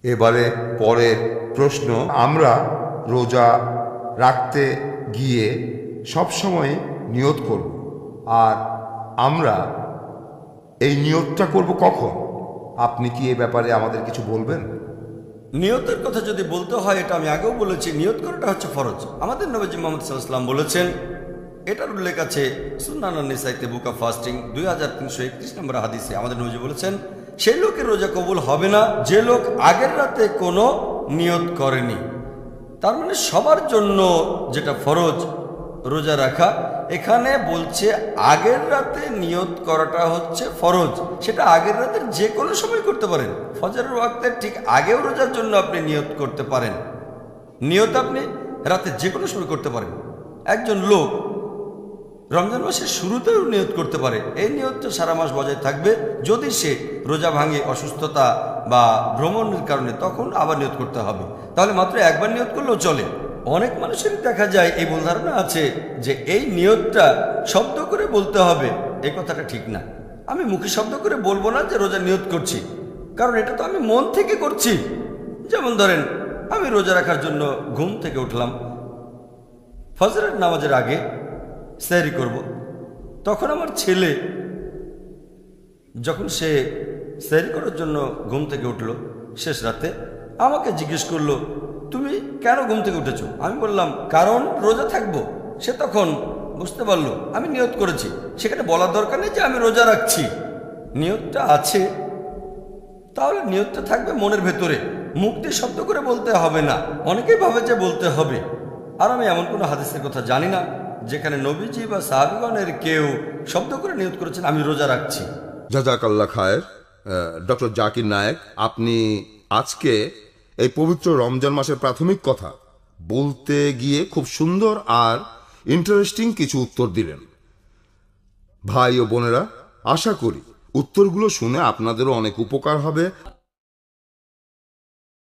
এবারে পরের প্রশ্ন, আমরা রোজা রাখতে গিয়ে সবসময় নিয়ত করব, আর আমরা এই নিয়তটা করব কখন? আপনি কি এ ব্যাপারে আমাদের কিছু বলবেন? নিয়তের কথা যদি বলতে হয়, এটা আমি আগেও বলেছি, নিয়ত করাটা হচ্ছে ফরজ। আমাদের নবীজি মুহাম্মদ সাল্লাল্লাহু আলাইহি ওয়াসাল্লাম বলেছেন, এটার উল্লেখ আছে সুনান নিসাইতে বুক অফ ফাস্টিং 2331 নম্বর হাদিসে। আমাদের নবীজি বলেছেন, সেই লোকের রোজা কবুল হবে না যে লোক আগের রাতে কোনো নিয়ত করেনি। তার মানে সবার জন্য যেটা ফরজ রোজা রাখা, এখানে বলছে আগের রাতে নিয়ত করাটা হচ্ছে ফরজ। সেটা আগের রাতের যে কোনো সময় করতে পারেন, ফজরের ওয়াক্তের ঠিক আগেও রোজার জন্য আপনি নিয়ত করতে পারেন। নিয়ত আপনি রাতে যে কোনো সময় করতে পারেন। একজন লোক রমজান মাসের শুরুতেও নিয়ত করতে পারে, এই নিয়তটা সারা মাস বজায় থাকবে। যদি সে রোজা ভাঙে অসুস্থতা বা ভ্রমণের কারণে, তখন আবার নিয়ত করতে হবে। তাহলে মাত্র একবার নিয়ত করলেও চলে। অনেক মানুষেরই দেখা যায় এই ভুল ধারণা আছে যে এই নিয়তটা শব্দ করে বলতে হবে। এই কথাটা ঠিক না। আমি মুখে শব্দ করে বলবো না যে রোজা নিয়ত করছি, কারণ এটা তো আমি মন থেকে করছি। যেমন ধরেন, আমি রোজা রাখার জন্য ঘুম থেকে উঠলাম, ফজরের নামাজের আগে সেহরি করব। তখন আমার ছেলে যখন সে সেহরি করার জন্য ঘুম থেকে উঠলো শেষ রাতে, আমাকে জিজ্ঞেস করলো, তুমি কেন ঘুম থেকে উঠেছো? আমি বললাম, কারণ রোজা থাকবো। সে তখন বুঝতে পারলো আমি নিয়ত করেছি। সেখানে বলার দরকার নেই যে আমি রোজা রাখছি, নিয়তটা আছে, তাহলে নিয়তটা থাকবে মনের ভেতরে, মুখ দিয়ে শব্দ করে বলতে হবে না। অনেকেই ভাবে যে বলতে হবে, আর আমি এমন কোনো হাদিসের কথা জানি না যেখানে নবীজি বা সাহাবীগণের কেউ শব্দ করে নিয়ত করেছেন আমি রোজা রাখছি। জাযাকাল্লাহ খায়ের। ডক্টর জাকির নায়েক, আপনি আজকে এই পবিত্র রমজান মাসের প্রাথমিক কথা বলতে গিয়ে খুব সুন্দর আর ইন্টারেস্টিং কিছু উত্তর দিলেন। ভাই ও বোনেরা, আশা করি উত্তরগুলো শুনে আপনাদেরও অনেক উপকার হবে।